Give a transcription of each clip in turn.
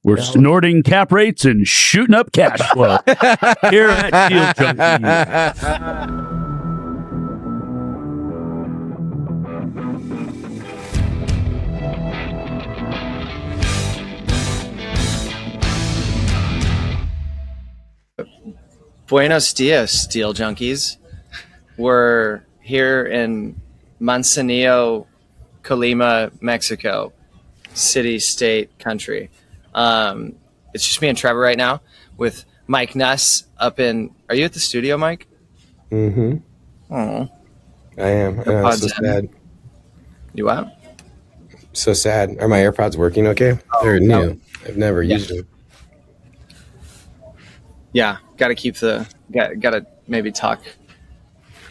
We're snorting cap rates and shooting up cash flow here at Deal Junkies. Buenos dias, Deal Junkies. We're here in Manzanillo, Colima, Mexico, city, state, country. It's just me and Trevor right now with Mike Nuss up in... Are you at the studio, Mike? Mm-hmm. Oh, I am. I'm so sad. You what? So sad. Are my AirPods working okay? They're new. No. I've never used them. Yeah, got to maybe talk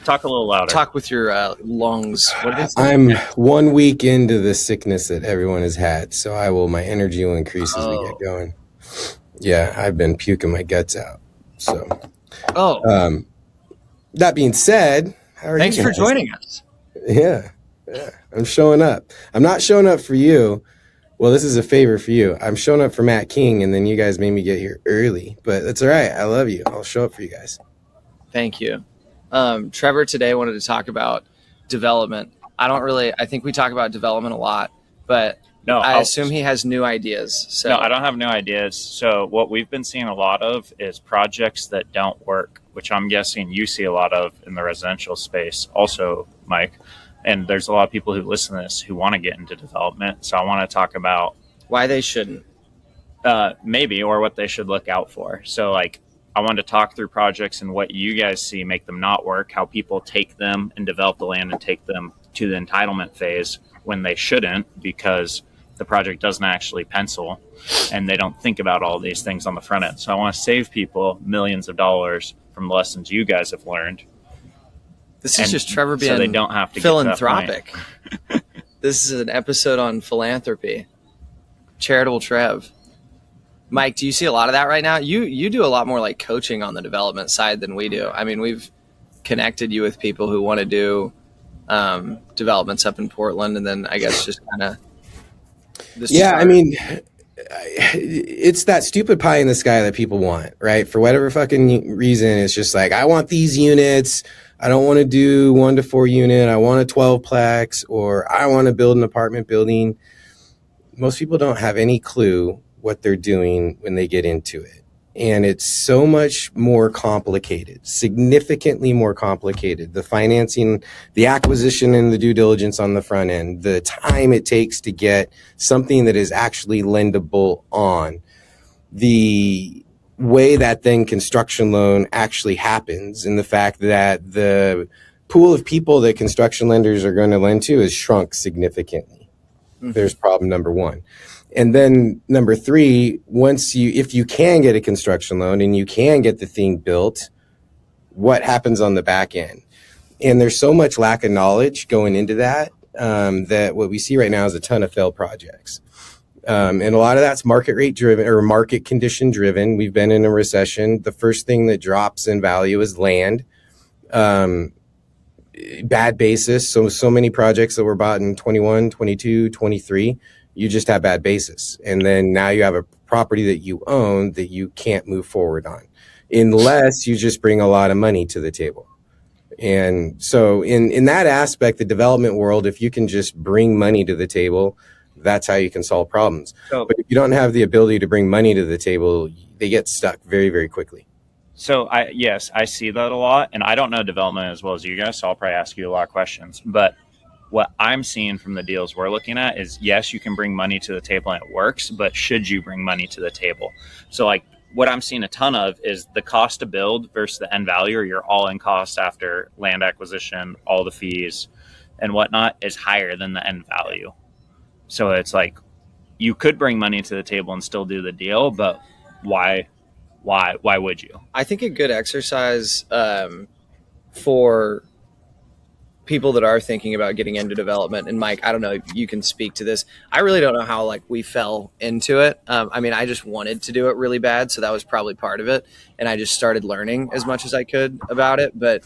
a little louder. Talk with your lungs. What is it? I'm 1 week into the sickness that everyone has had, so my energy will increase as we get going. Yeah, I've been puking my guts out. So, that being said, how are Thanks you guys? for joining us. Yeah, I'm showing up. I'm not showing up for you. Well, this is a favor for you. I'm showing up for Matt King, and then you guys made me get here early. But that's all right. I love you. I'll show up for you guys. Thank you. Trevor today wanted to talk about development. I think we talk about development a lot, but no, I assume he has new ideas. So. No, I don't have new ideas. So what we've been seeing a lot of is projects that don't work, which I'm guessing you see a lot of in the residential space also, Mike. And there's a lot of people who listen to this who want to get into development. So I want to talk about why they shouldn't, maybe, or what they should look out for. So I want to talk through projects and what you guys see make them not work, how people take them and develop the land and take them to the entitlement phase when they shouldn't, because the project doesn't actually pencil and they don't think about all these things on the front end. So I want to save people millions of dollars from the lessons you guys have learned. This is just Trevor being so they don't have to philanthropic. This is an episode on philanthropy. Charitable Trev. Mike, do you see a lot of that right now? You do a lot more like coaching on the development side than we do. I mean, we've connected you with people who want to do developments up in Portland, and then I guess just kind of... Yeah, I mean, it's that stupid pie in the sky that people want, right? For whatever fucking reason, it's just like, I want these units. I don't want to do 1 to 4 unit. I want a 12-plex, or I want to build an apartment building. Most people don't have any clue what they're doing when they get into it. And it's so much more complicated, significantly more complicated. The financing, the acquisition, and the due diligence on the front end, the time it takes to get something that is actually lendable on, the way that then construction loan actually happens, and the fact that the pool of people that construction lenders are going to lend to has shrunk significantly. Mm-hmm. There's problem number 1. And then number 3, if you can get a construction loan and you can get the thing built, what happens on the back end? And there's so much lack of knowledge going into that, that what we see right now is a ton of failed projects. And a lot of that's market rate driven or market condition driven. We've been in a recession. The first thing that drops in value is land. Bad basis. So many projects that were bought in 21, 22, 23, you just have bad basis. And then now you have a property that you own that you can't move forward on unless you just bring a lot of money to the table. And so in that aspect, the development world, if you can just bring money to the table, that's how you can solve problems. But if you don't have the ability to bring money to the table, they get stuck very, very quickly. So I see that a lot, and I don't know development as well as you guys, so I'll probably ask you a lot of questions. But what I'm seeing from the deals we're looking at is, yes, you can bring money to the table and it works, but should you bring money to the table? So what I'm seeing a ton of is the cost to build versus the end value, or your all-in cost after land acquisition, all the fees and whatnot, is higher than the end value. So it's like, you could bring money to the table and still do the deal, but why would you? I think a good exercise for people that are thinking about getting into development, and Mike, I don't know if you can speak to this. I really don't know how we fell into it. I mean, I just wanted to do it really bad, so that was probably part of it. And I just started learning as much as I could about it. But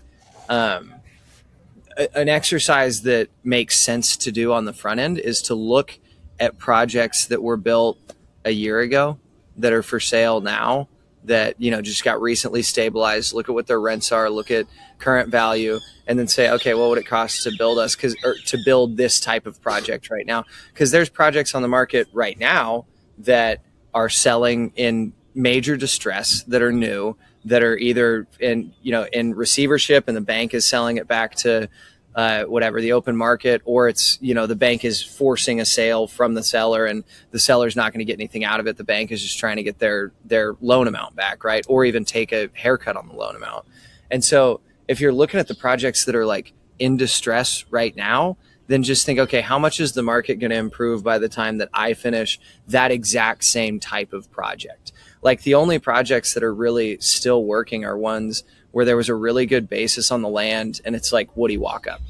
an exercise that makes sense to do on the front end is to look at projects that were built a year ago that are for sale now that, just got recently stabilized. Look at what their rents are, look at current value, and then say, okay, what would it cost to build us to build this type of project right now? Because there's projects on the market right now that are selling in major distress, that are new, that are either in receivership and the bank is selling it back to the open market, or it's, the bank is forcing a sale from the seller and the seller's not going to get anything out of it. The bank is just trying to get their loan amount back, right? Or even take a haircut on the loan amount. And so if you're looking at the projects that are like in distress right now, then just think, okay, how much is the market going to improve by the time that I finish that exact same type of project? Like the only projects that are really still working are ones where there was a really good basis on the land and it's like woody walk up.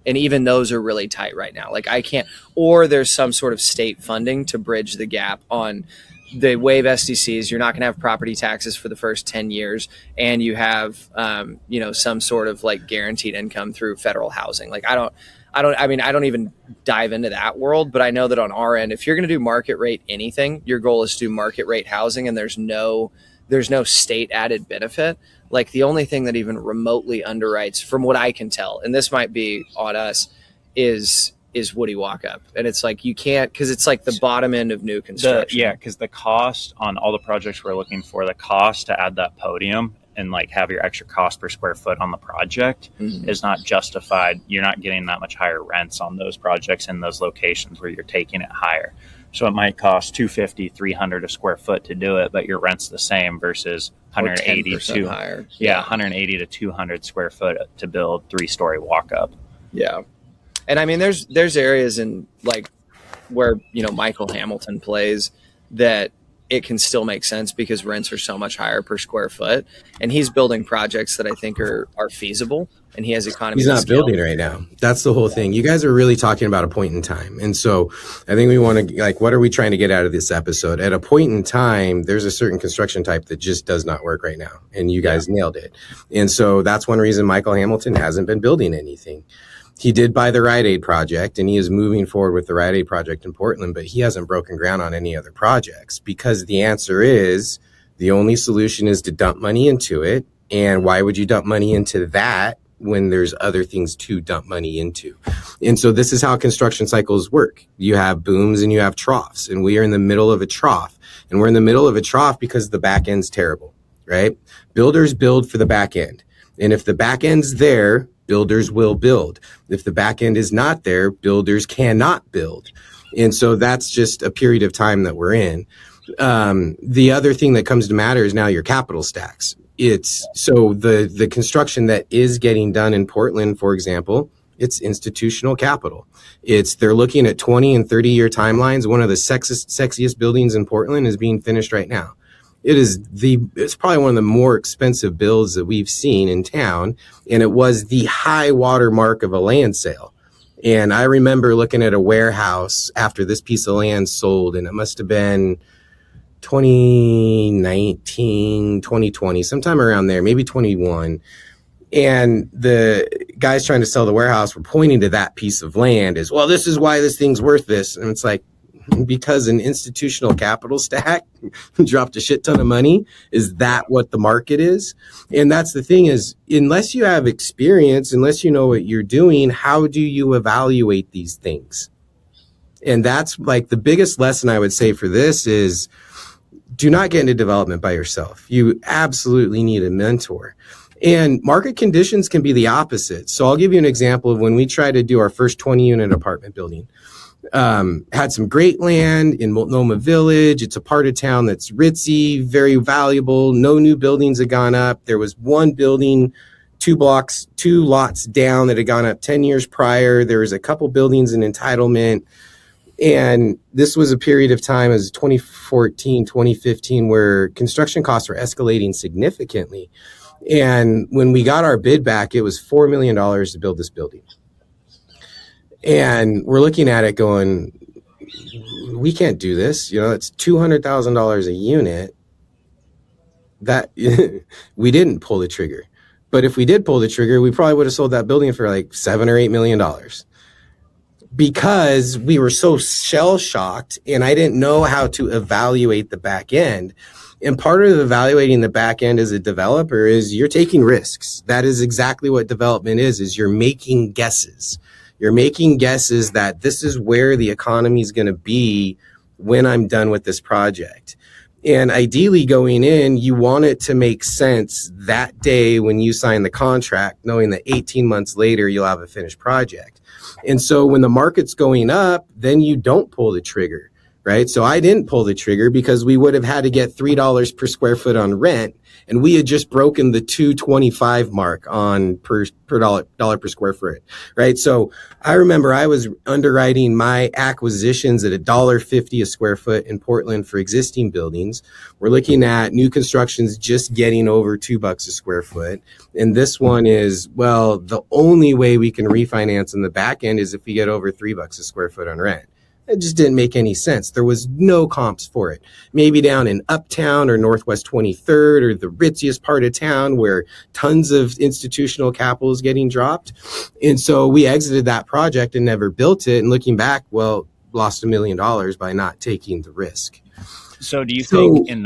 And even those are really tight right now. Like I can't, or there's some sort of state funding to bridge the gap on the wave SDCs. You're not going to have property taxes for the first 10 years. And you have, some sort of like guaranteed income through federal housing. Like I don't even dive into that world, but I know that on our end, if you're going to do market rate anything, your goal is to do market rate housing, and there's no state added benefit. Like the only thing that even remotely underwrites, from what I can tell, and this might be on us, is woody walk up. And it's like you can't, because it's like the bottom end of new construction. Because the cost on all the projects we're looking for, the cost to add that podium and like have your extra cost per square foot on the project is not justified. You're not getting that much higher rents on those projects in those locations where you're taking it higher. So it might cost $250, $300 a square foot to do it, but your rent's the same versus 180 to higher. 180 to 200 square foot to build 3-story walk up. Yeah. And I mean, there's areas in like where, Michael Hamilton plays that it can still make sense because rents are so much higher per square foot, and he's building projects that I think are feasible, and he has economies. He's not building right now. That's the whole thing. You guys are really talking about a point in time. And so I think we want to, like, what are we trying to get out of this episode? At a point in time, there's a certain construction type that just does not work right now. And you guys nailed it. And so that's one reason Michael Hamilton hasn't been building anything. He did buy the Rite Aid project, and he is moving forward with the Rite Aid project in Portland, but he hasn't broken ground on any other projects because the answer is the only solution is to dump money into it. And why would you dump money into that when there's other things to dump money into? And so this is how construction cycles work. You have booms and you have troughs, and we are in the middle of a trough. And we're in the middle of a trough because the back end's terrible, right? Builders build for the back end. And if the back end's there, builders will build. If the back end is not there, builders cannot build. And so that's just a period of time that we're in. The other thing that comes to matter is now your capital stacks. It's so the construction that is getting done in Portland, for example, it's institutional capital. They're looking at 20 and 30-year timelines. One of the sexiest buildings in Portland is being finished right now. It's probably one of the more expensive builds that we've seen in town. And it was the high water mark of a land sale. And I remember looking at a warehouse after this piece of land sold, and it must have been 2019, 2020, sometime around there, maybe 21. And the guys trying to sell the warehouse were pointing to that piece of land as, well, this is why this thing's worth this. And it's like, because an institutional capital stack dropped a shit ton of money. Is that what the market is? And that's the thing is, unless you have experience, unless you know what you're doing, how do you evaluate these things? And that's like the biggest lesson I would say for this is do not get into development by yourself. You absolutely need a mentor. And market conditions can be the opposite. So I'll give you an example of when we tried to do our first 20-unit apartment building. Had some great land in Multnomah Village. It's a part of town that's ritzy, very valuable. No new buildings had gone up. There was one building, 2 lots down that had gone up 10 years prior. There was a couple buildings in entitlement. And this was a period of time as 2014, 2015, where construction costs were escalating significantly. And when we got our bid back, it was $4 million to build this building. And we're looking at it going, we can't do this. It's $200,000 a unit. That we didn't pull the trigger. But if we did pull the trigger, we probably would have sold that building for like $7 or $8 million. because we were so shell shocked and I didn't know how to evaluate the back end. And part of evaluating the back end as a developer is you're taking risks. That is exactly what development is you're making guesses. You're making guesses that this is where the economy is going to be when I'm done with this project. And ideally going in, you want it to make sense that day when you sign the contract, knowing that 18 months later, you'll have a finished project. And so when the market's going up, then you don't pull the trigger. Right. So I didn't pull the trigger because we would have had to get $3 per square foot on rent. And we had just broken the $2.25 mark on per dollar per square foot. Right. So I remember I was underwriting my acquisitions at $1.50 a square foot in Portland for existing buildings. We're looking at new constructions just getting over $2 a square foot. And this one is, well, the only way we can refinance in the back end is if we get over $3 a square foot on rent. It just didn't make any sense. There was no comps for it. Maybe down in Uptown or Northwest 23rd or the ritziest part of town where tons of institutional capital is getting dropped. And so we exited that project and never built it. And looking back, well, lost $1 million by not taking the risk. So do you think in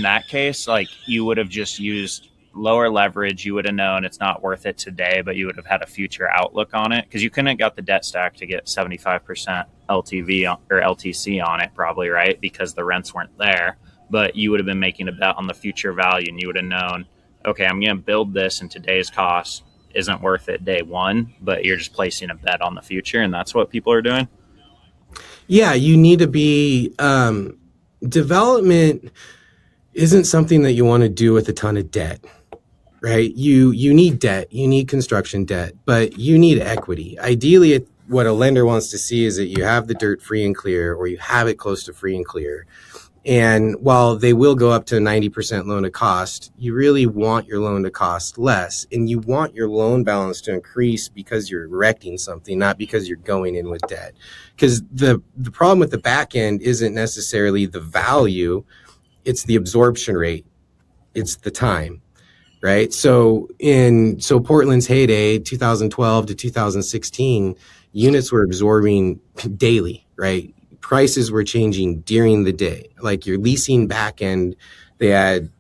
that case, like you would have just used lower leverage, you would have known it's not worth it today, but you would have had a future outlook on it? Because you couldn't have got the debt stack to get 75% LTV or LTC on it probably, right? Because the rents weren't there, but you would have been making a bet on the future value and you would have known, okay, I'm going to build this and today's cost isn't worth it day one, but you're just placing a bet on the future. And that's what people are doing. Yeah, you need to be, development isn't something that you want to do with a ton of debt. Right? You need debt, you need construction debt, but you need equity. Ideally, what a lender wants to see is that you have the dirt free and clear, or you have it close to free and clear. And while they will go up to 90% loan to cost, you really want your loan to cost less, and you want your loan balance to increase because you're erecting something, not because you're going in with debt. Because the problem with the back end isn't necessarily the value, it's the absorption rate, it's the time. Right. So Portland's heyday, 2012 to 2016, units were absorbing daily. Right. Prices were changing during the day. Like your leasing back end, they had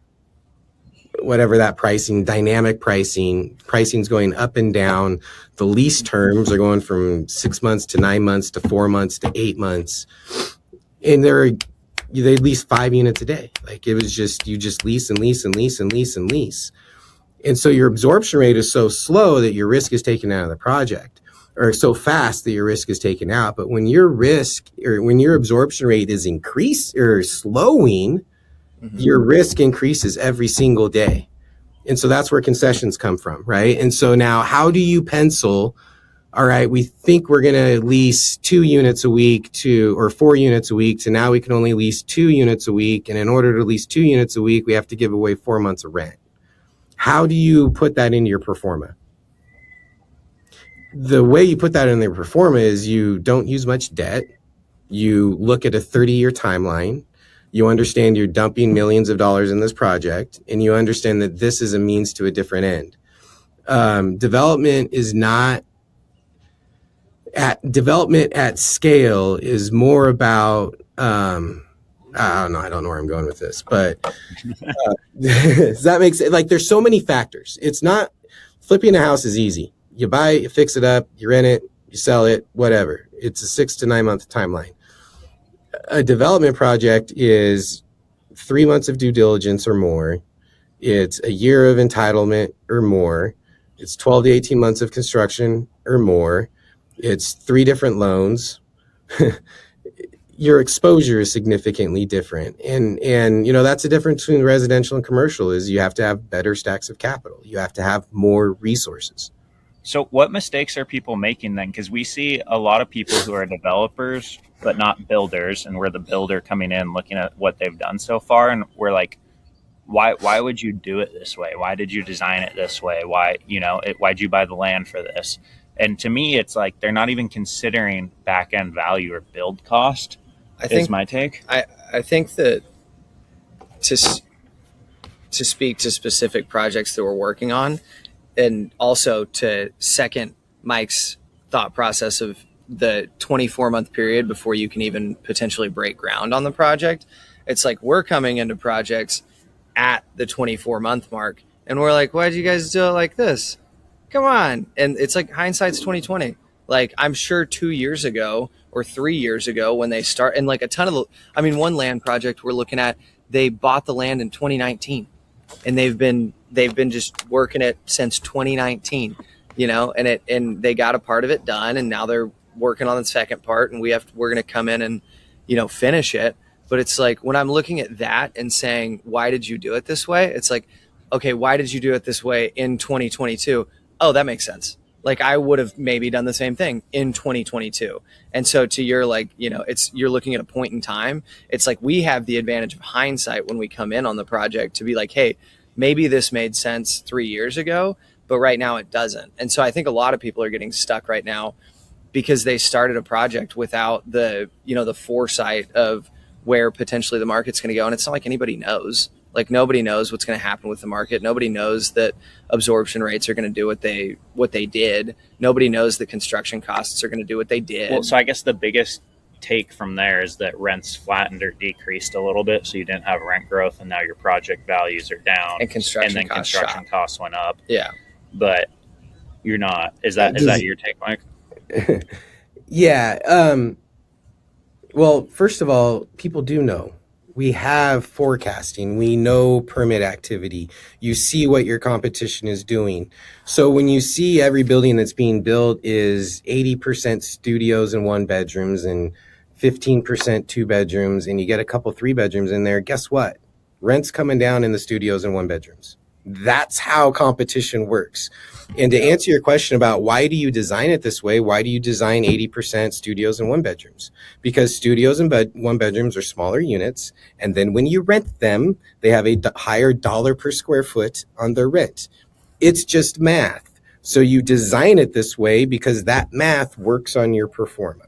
whatever that pricing, dynamic pricing's going up and down. The lease terms are going from 6 months to 9 months to 4 months to 8 months. And they lease 5 units a day. Like it was just, you just lease and lease and lease and lease and lease. And so your absorption rate is so slow that your risk is taken out of the project, or so fast that your risk is taken out. But when your absorption rate is increased or slowing, your risk increases every single day. And so that's where concessions come from, right? And so now how do you pencil, all right, we think we're going to lease 2 units a week or 4 units a week, to now we can only lease 2 units a week. And in order to lease 2 units a week, we have to give away 4 months of rent. How do you put that into your pro forma? The way you put that in your pro forma is you don't use much debt. You look at a 30-year timeline. You understand you're dumping millions of dollars in this project, and you understand that this is a means to a different end. Development at scale is more about, I don't know where I'm going with this, but does that make sense? Like there's so many factors. It's not, flipping a house is easy. You buy it, you fix it up, you rent it, you sell it, whatever. It's a 6 to 9 month timeline. A development project is 3 months of due diligence or more. It's a year of entitlement or more. It's 12 to 18 months of construction or more. It's 3 different loans. Your exposure is significantly different. And that's the difference between residential and commercial is you have to have better stacks of capital. You have to have more resources. So what mistakes are people making then? Because we see a lot of people who are developers, but not builders. And we're the builder coming in, looking at what they've done so far. And we're like, why would you do it this way? Why did you design it this way? Why'd you buy the land for this? And to me, it's like, they're not even considering back end value or build cost. Is my take. I think that to speak to specific projects that we're working on, and also to second Mike's thought process of the 24-month period before you can even potentially break ground on the project. It's like we're coming into projects at the 24-month mark, and we're like, why'd you guys do it like this? Come on. And it's like hindsight's 2020. Like, I'm sure 2 years ago or 3 years ago when they start, and like a ton of, one land project we're looking at, they bought the land in 2019, and they've been just working it since 2019, and they got a part of it done, and now they're working on the second part, and we're going to come in and, finish it. But it's like, when I'm looking at that and saying, why did you do it this way? It's like, okay, why did you do it this way in 2022? Oh, that makes sense. Like, I would have maybe done the same thing in 2022. And so to your, like, you're looking at a point in time. It's like, we have the advantage of hindsight when we come in on the project to be like, hey, maybe this made sense 3 years ago, but right now it doesn't. And so I think a lot of people are getting stuck right now because they started a project without the foresight of where potentially the market's going to go. And it's not like anybody knows. Like, nobody knows what's going to happen with the market. Nobody knows that absorption rates are going to do what they did. Nobody knows that construction costs are going to do what they did. Well, so I guess the biggest take from there is that rents flattened or decreased a little bit, so you didn't have rent growth, and now your project values are down, and construction costs went up. Yeah, but you're not. Is that your take, Mike? Yeah. Well, first of all, people do know. We have forecasting. We know permit activity. You see what your competition is doing. So when you see every building that's being built is 80% studios and 1 bedrooms and 15% 2 bedrooms, and you get a couple 3 bedrooms in there, guess what? Rent's coming down in the studios and 1 bedrooms. That's how competition works. And to answer your question about why do you design it this way, why do you design 80% studios and 1 bedrooms? Because studios and 1 bedrooms are smaller units. And then when you rent them, they have a higher dollar per square foot on their rent. It's just math. So you design it this way because that math works on your pro forma.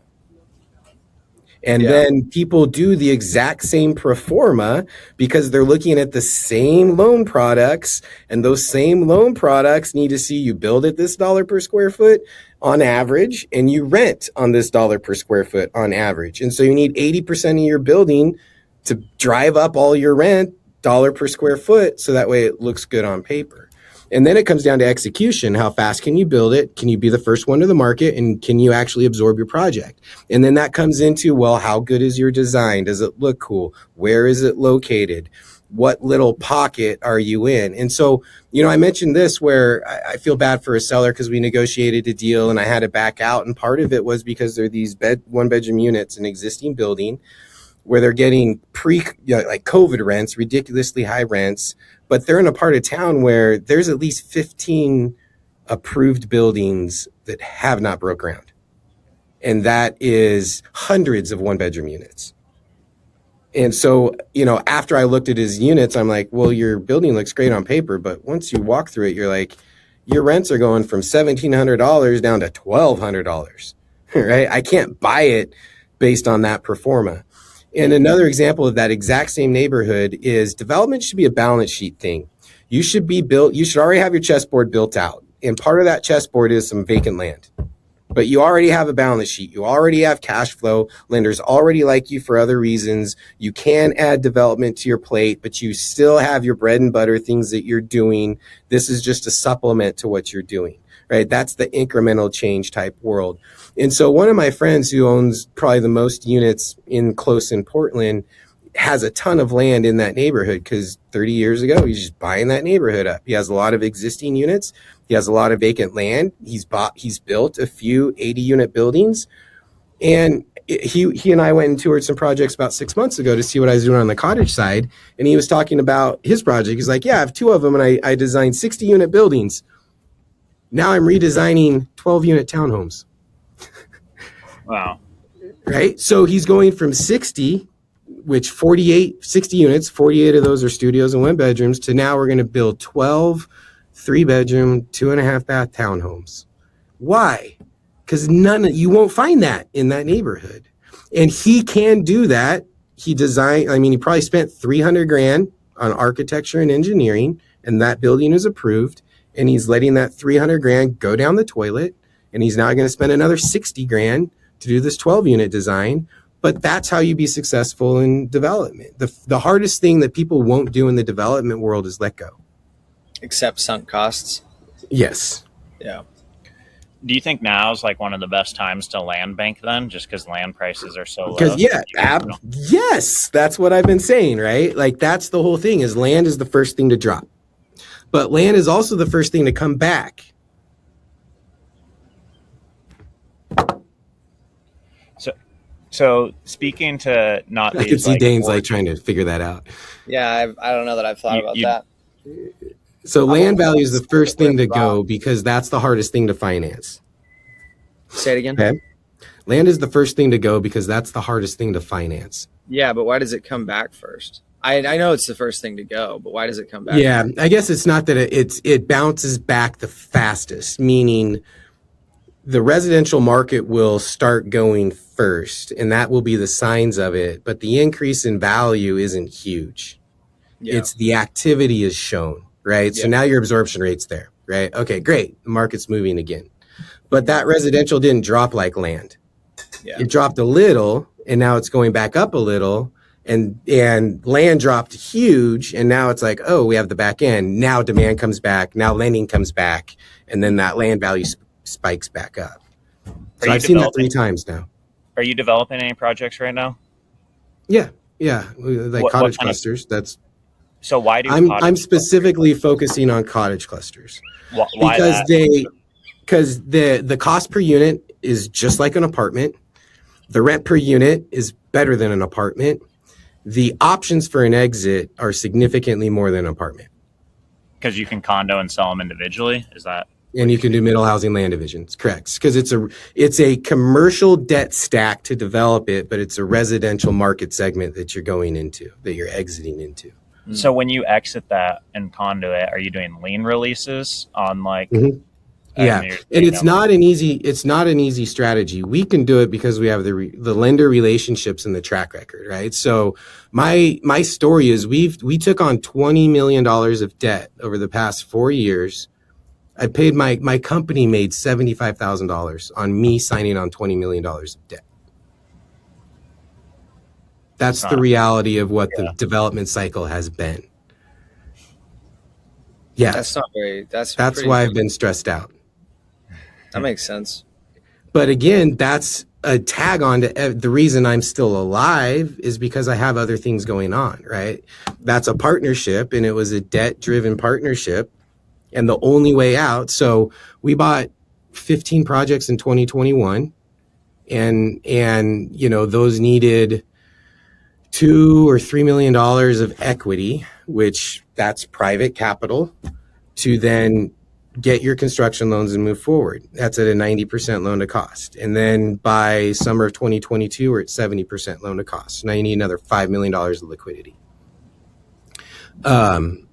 And then people do the exact same pro forma because they're looking at the same loan products, and those same loan products need to see you build at this dollar per square foot on average, and you rent on this dollar per square foot on average. And so you need 80% of your building to drive up all your rent dollar per square foot, so that way it looks good on paper. And then it comes down to execution. How fast can you build it? Can you be the first one to the market? And can you actually absorb your project? And then that comes into, well, how good is your design? Does it look cool? Where is it located? What little pocket are you in? And so, I mentioned this where I feel bad for a seller because we negotiated a deal and I had to back out. And part of it was because there are these 1 bedroom units in existing building where they're getting like COVID rents, ridiculously high rents, but they're in a part of town where there's at least 15 approved buildings that have not broke ground. And that is hundreds of 1 bedroom units. And so, after I looked at his units, I'm like, well, your building looks great on paper, but once you walk through it, you're like, your rents are going from $1,700 down to $1,200, right? I can't buy it based on that pro forma. And another example of that exact same neighborhood is development should be a balance sheet thing. You should already have your chessboard built out. And part of that chessboard is some vacant land. But you already have a balance sheet. You already have cash flow. Lenders already like you for other reasons. You can add development to your plate, but you still have your bread and butter things that you're doing. This is just a supplement to what you're doing, right? That's the incremental change type world. And so one of my friends who owns probably the most units close in Portland has a ton of land in that neighborhood because 30 years ago, he's just buying that neighborhood up. He has a lot of existing units. He has a lot of vacant land. He's built a few 80-unit buildings. And he and I went and toured some projects about 6 months ago to see what I was doing on the cottage side. And he was talking about his project. He's like, yeah, I have 2 of them, and I designed 60-unit buildings. Now I'm redesigning 12-unit townhomes. Wow. Right? So he's going from 60 units, 48 of those are studios and 1 bedrooms, to now we're going to build 12 3-bedroom, 2.5 bath townhomes. Why? Because you won't find that in that neighborhood. And he can do that. He probably spent $300,000 on architecture and engineering, and that building is approved. And he's letting that $300,000 go down the toilet. And he's now going to spend another $60,000 to do this 12 unit design, but that's how you be successful in development. The hardest thing that people won't do in the development world is let go. Except sunk costs. Yes. Yeah. Do you think now is like one of the best times to land bank then, just because land prices are so low? Because yes, that's what I've been saying, right? Like that's the whole thing is land is the first thing to drop, but land is also the first thing to come back. So speaking to not, I can see Dane's like trying to figure that out. Yeah, I don't know that I've thought about that. So land value is the first thing to go because that's the hardest thing to finance. Say it again. Okay. Land is the first thing to go because that's the hardest thing to finance. Yeah, but why does it come back first? I know it's the first thing to go, but why does it come back? Yeah, I guess it's not that it bounces back the fastest, meaning the residential market will start going first, and that will be the signs of it. But the increase in value isn't huge. Yeah. It's the activity is shown, right? Yeah. So now your absorption rate's there, right? Okay, great. The market's moving again. But that residential didn't drop like land. Yeah. It dropped a little, and now it's going back up a little. And land dropped huge, and now it's like, oh, we have the back end. Now demand comes back. Now lending comes back, and then that land value spikes back up. So I've seen that 3 times now. Are you developing any projects right now? Yeah, like cottage clusters. That's so. Why do I'm specifically focusing on cottage clusters? Why because the cost per unit is just like an apartment. The rent per unit is better than an apartment. The options for an exit are significantly more than an apartment. Because you can condo and sell them individually? Is that? And you can do middle housing land divisions, correct? Because it's a commercial debt stack to develop it, but it's a residential market segment that you're going into, that you're exiting into. So when you exit that and condo it, are you doing lien releases on like? Mm-hmm. Yeah, and it's not an easy strategy. We can do it because we have the lender relationships and the track record, right? So my story is we took on $20 million of debt over the past 4 years. I paid my company made $75,000 on me signing on $20 million of debt. That's the reality of what the development cycle has been. Yeah, that's not very. That's why I've been stressed out. That makes sense. But again, that's a tag on to the reason I'm still alive is because I have other things going on, right? That's a partnership, and it was a debt-driven partnership, and the only way out. So we bought 15 projects in 2021, and those needed $2 or $3 million of equity, which that's private capital, to then get your construction loans and move forward. That's at a 90% loan to cost. And then by summer of 2022, we're at 70% loan to cost. Now you need another $5 million of liquidity. And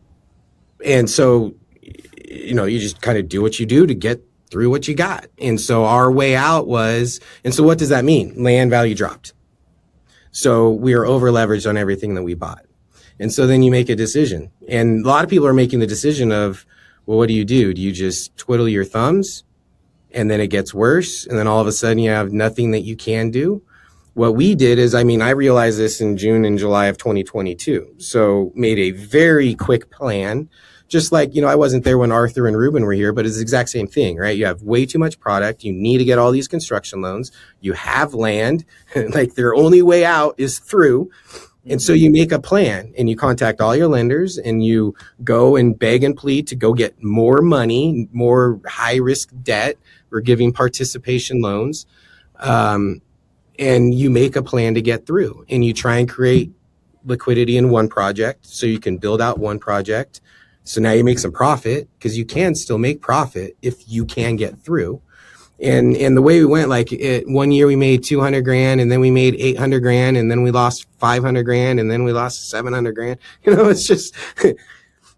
so, you just kind of do what you do to get through what you got. And so our way out was, and so what does that mean? Land value dropped. So we are over leveraged on everything that we bought. And so then you make a decision. And a lot of people are making the decision of, well, what do? Do you just twiddle your thumbs and then it gets worse? And then all of a sudden you have nothing that you can do? What we did is, I realized this in June and July of 2022. So made a very quick plan. Just like, I wasn't there when Arthur and Ruben were here, but it's the exact same thing, right? You have way too much product. You need to get all these construction loans. You have land. Like their only way out is through. And so you make a plan and you contact all your lenders and you go and beg and plead to go get more money, more high risk debt. We're giving participation loans. And you make a plan to get through and you try and create liquidity in one project so you can build out one project. So now you make some profit because you can still make profit if you can get through. And the way we went, like 1 year we made 200 grand and then we made 800 grand and then we lost 500 grand and then we lost 700 grand. It's just,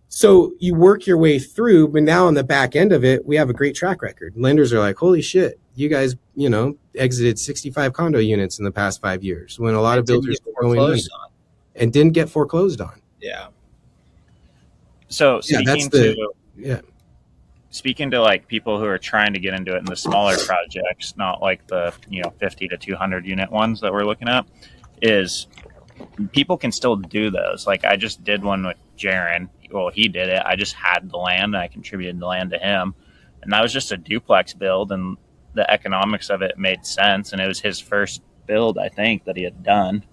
so you work your way through, but now on the back end of it, we have a great track record. Lenders are like, holy shit, you guys, exited 65 condo units in the past 5 years when a lot of builders were going under and didn't get foreclosed on. Yeah. So speaking to like people who are trying to get into it in the smaller projects, not like the 50 to 200 unit ones that we're looking at, is people can still do those. Like I just did one with Jaron. Well, he did it. I just had the land and I contributed the land to him, and that was just a duplex build, and the economics of it made sense, and it was his first build, I think, that he had done.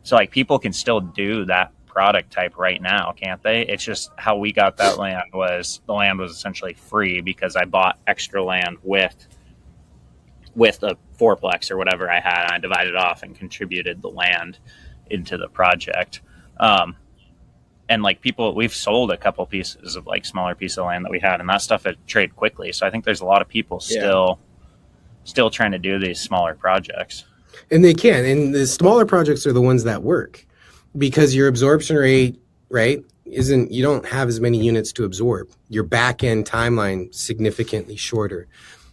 So like people can still do that product type right now, can't they? It's just how we got that land was the land was essentially free because I bought extra land with a fourplex or whatever I had. I divided off and contributed the land into the project. And like we've sold a couple pieces of like smaller pieces of land that we had, and that stuff had traded quickly. So I think there's a lot of people still trying to do these smaller projects. And they can. And the smaller projects are the ones that work because your absorption rate, right, you don't have as many units to absorb. Your back end timeline significantly shorter.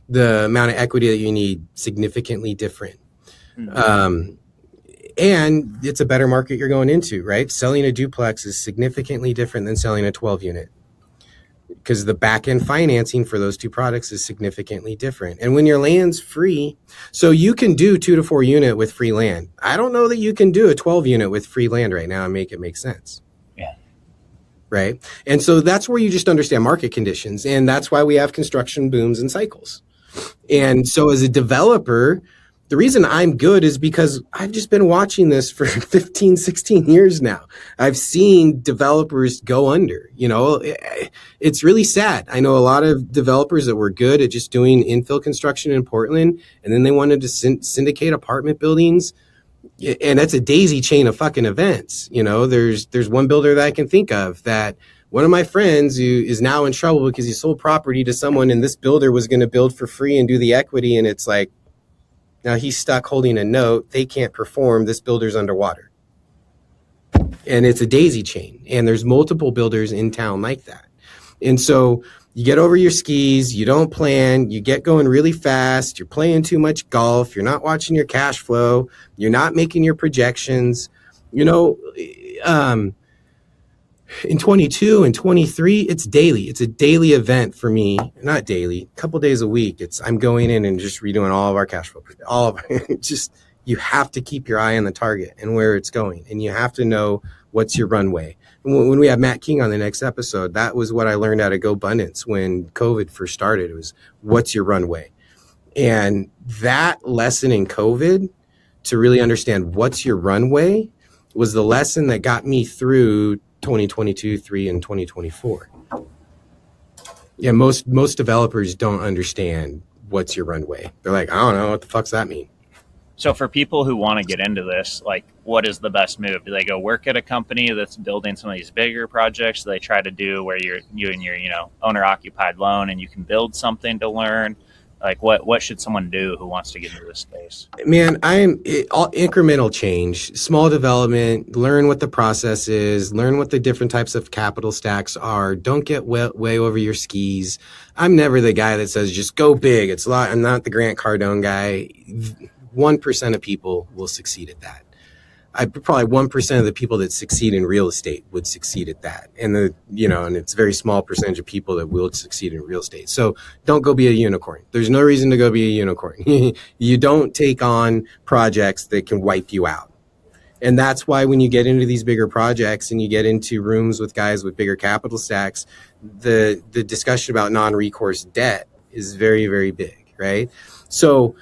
The amount of equity that you need significantly different. Mm-hmm. And it's a better market you're going into, right? Selling a duplex is significantly different than selling a 12 unit because the back end financing for those two products is significantly different. And when your land's free, so you can do 2 to 4 unit with free land. I don't know that you can do a 12 unit with free land right now and make it make sense. Yeah. Right. And so that's where you just understand market conditions. And that's why we have construction booms and cycles. And so as a developer, the reason I'm good is because I've just been watching this for 15, 16 years now. I've seen developers go under, it's really sad. I know a lot of developers that were good at just doing infill construction in Portland, and then they wanted to syndicate apartment buildings. And that's a daisy chain of fucking events. There's one builder that I can think of that one of my friends who is now in trouble because he sold property to someone and this builder was going to build for free and do the equity. And it's like, now he's stuck holding a note. They can't perform. This builder's underwater. And it's a daisy chain. And there's multiple builders in town like that. And so you get over your skis. You don't plan. You get going really fast. You're playing too much golf. You're not watching your cash flow. You're not making your projections. In 22 and 23, it's daily. It's a daily event for me. Not daily, a couple days a week. I'm going in and just redoing all of our cash flow. You have to keep your eye on the target and where it's going. And you have to know what's your runway. And when we have Matt King on the next episode, that was what I learned out of GoBundance when COVID first started. It was, what's your runway? And that lesson in COVID to really understand what's your runway was the lesson that got me through 2022, 3, and 2024. Yeah, most developers don't understand what's your runway. They're like, I don't know, what the fuck's that mean? So for people who want to get into this, like, what is the best move? Do they go work at a company that's building some of these bigger projects? Do they try to do where you and your owner occupied loan and you can build something to learn? Like, what should someone do who wants to get into this space? Man, incremental change, small development, learn what the process is, learn what the different types of capital stacks are. Don't get way over your skis. I'm never the guy that says, just go big. I'm not the Grant Cardone guy. 1% of people will succeed at that. Probably 1% of the people that succeed in real estate would succeed at that. And and it's a very small percentage of people that will succeed in real estate. So don't go be a unicorn. There's no reason to go be a unicorn. You don't take on projects that can wipe you out. And that's why when you get into these bigger projects and you get into rooms with guys with bigger capital stacks, the discussion about non-recourse debt is very, very big, right? So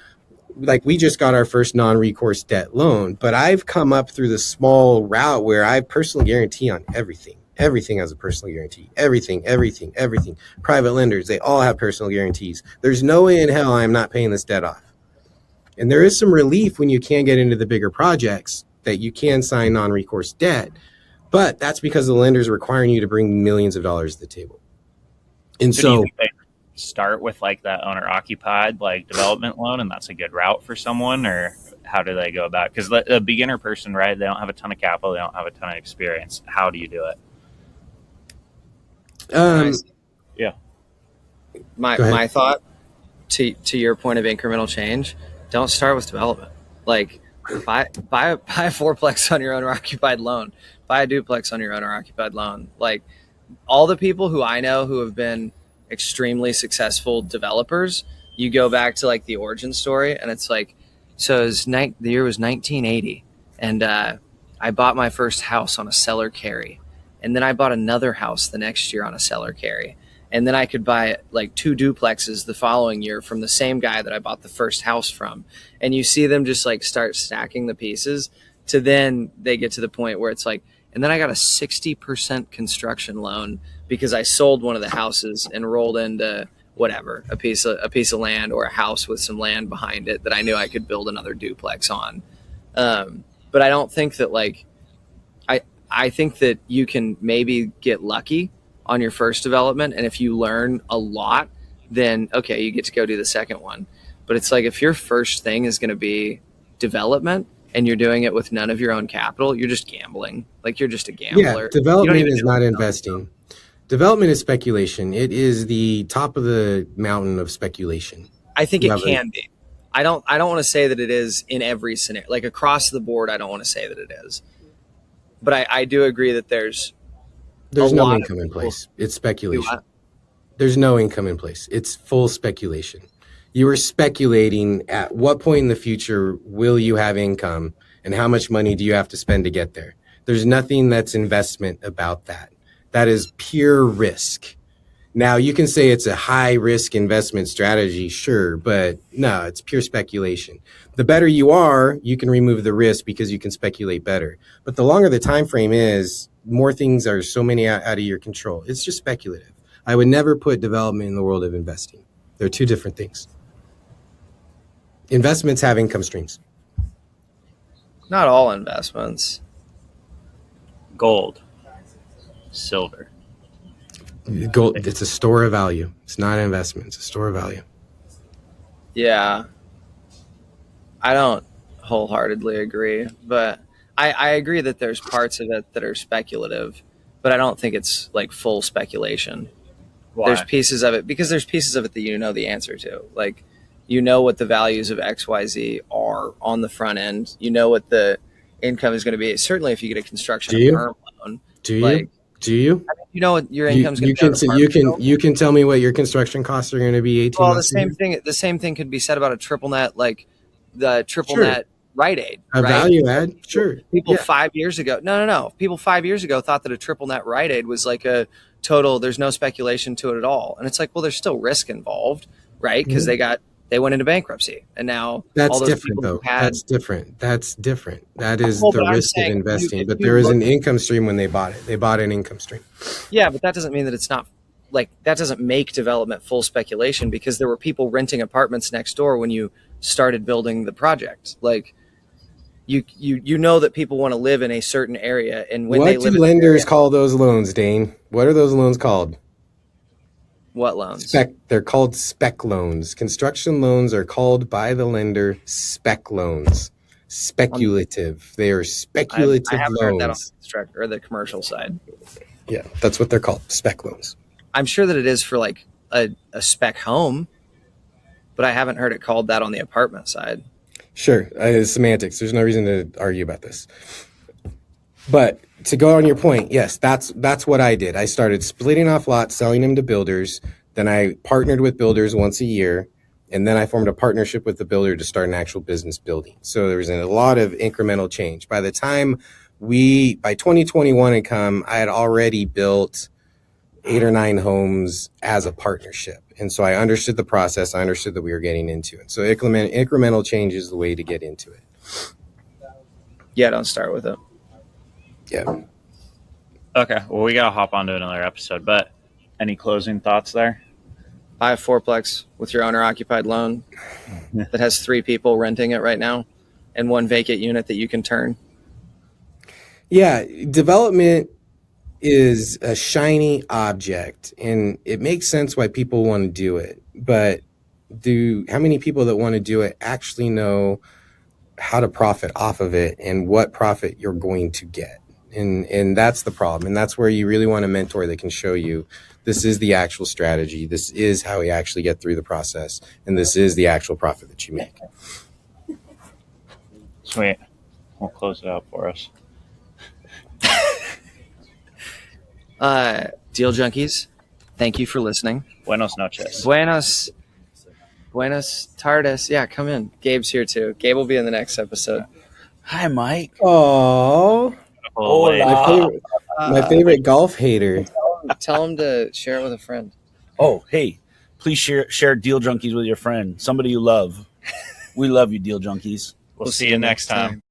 like we just got our first non-recourse debt loan, but I've come up through the small route where I personal guarantee on everything. Everything has a personal guarantee. Everything. Private lenders, they all have personal guarantees. There's no way in hell I'm not paying this debt off. And there is some relief when you can get into the bigger projects that you can sign non-recourse debt, but that's because the lenders are requiring you to bring millions of dollars to the table. And so start with like that owner occupied like development loan, and that's a good route for someone, or how do they go about it? Because the beginner person, right, they don't have a ton of capital, they don't have a ton of experience. How do you do it? Yeah, my thought to your point of incremental change, don't start with development. Like buy a fourplex on your owner occupied loan, buy a duplex on your owner occupied loan. Like all the people who I know who have been extremely successful developers, you go back to like the origin story, and it's like, so the year was 1980, and I bought my first house on a seller carry, and then I bought another house the next year on a seller carry, and then I could buy like 2 duplexes the following year from the same guy that I bought the first house from. And you see them just like start stacking the pieces to then they get to the point where it's like, and then I got a 60% construction loan because I sold one of the houses and rolled into whatever, a piece of land or a house with some land behind it that I knew I could build another duplex on. But I don't think that like, I think that you can maybe get lucky on your first development, and if you learn a lot, then okay, you get to go do the second one. But it's like, if your first thing is going to be development and you're doing it with none of your own capital, you're just gambling. Like, you're just a gambler. Yeah, development is not investing. Development is speculation. It is the top of the mountain of speculation. I think it can be. I don't want to say that it is in every scenario. Like across the board, I don't want to say that it is. But I do agree that there's no income in place. It's speculation. There's no income in place. It's full speculation. You are speculating at what point in the future will you have income and how much money do you have to spend to get there. There's nothing that's investment about that. That is pure risk. Now, you can say it's a high risk investment strategy, sure, but no, it's pure speculation. The better you are, you can remove the risk because you can speculate better. But the longer the time frame is, more things are so many out of your control. It's just speculative. I would never put development in the world of investing. They're two different things. Investments have income streams. Not all investments. Gold, silver. Gold, it's a store of value. It's not an investment. It's a store of value. Yeah. I don't wholeheartedly agree, but I agree that there's parts of it that are speculative, but I don't think it's like full speculation. Why? There's pieces of it that you know the answer to. Like, you know what the values of XYZ are on the front end. You know what the income is going to be. Certainly if you get a construction perm loan. Do you? Do you? I mean, you know what your income's going to be. You can tell me what your construction costs are going to be 18 months. Well, the same thing could be said about a triple net, like the triple net Rite Aid. A value add, sure. People 5 years ago, no. People 5 years ago thought that a triple net Rite Aid was like a total. There's no speculation to it at all, and it's like, well, there's still risk involved, right? Because they went into bankruptcy, and now that's different, though. That's different. That is the risk of investing. But there is an income stream when they bought it. They bought an income stream. Yeah, but that doesn't mean that it's not. Like, that doesn't make development full speculation, because there were people renting apartments next door when you started building the project. Like, you know that people want to live in a certain area, and when they live, what do lenders call those loans, Dane? What are those loans called? What loans? They're called spec loans. Construction loans are called by the lender spec loans. Speculative. They are speculative I haven't loans. heard that on the construct or the commercial side. Yeah, that's what they're called, spec loans. I'm sure that it is for like a spec home, but I haven't heard it called that on the apartment side. Sure, it's semantics. There's no reason to argue about this. But to go on your point, yes, that's what I did. I started splitting off lots, selling them to builders. Then I partnered with builders once a year, and then I formed a partnership with the builder to start an actual business building. So there was a lot of incremental change. By the time by 2021 had come, I had already built 8 or 9 homes as a partnership. And so I understood the process. I understood that we were getting into it. So incremental change is the way to get into it. Yeah, don't start with it. Yeah. Okay. Well, we got to hop on to another episode, but any closing thoughts there? Buy a fourplex with your owner-occupied loan that has 3 people renting it right now and 1 vacant unit that you can turn. Yeah, development is a shiny object, and it makes sense why people want to do it. But how many people that want to do it actually know how to profit off of it and what profit you're going to get? And that's the problem. And that's where you really want a mentor that can show you this is the actual strategy. This is how we actually get through the process. And this is the actual profit that you make. Sweet. We'll close it out for us. Deal Junkies, Thank you for listening. Buenos noches. Buenas tardes. Yeah, come in. Gabe's here too. Gabe will be in the next episode. Hi, Mike. Oh, my favorite golf hater. Tell him to share it with a friend. Oh, hey, please share Deal Junkies with your friend, somebody you love. We love you, Deal Junkies. We'll see you next time.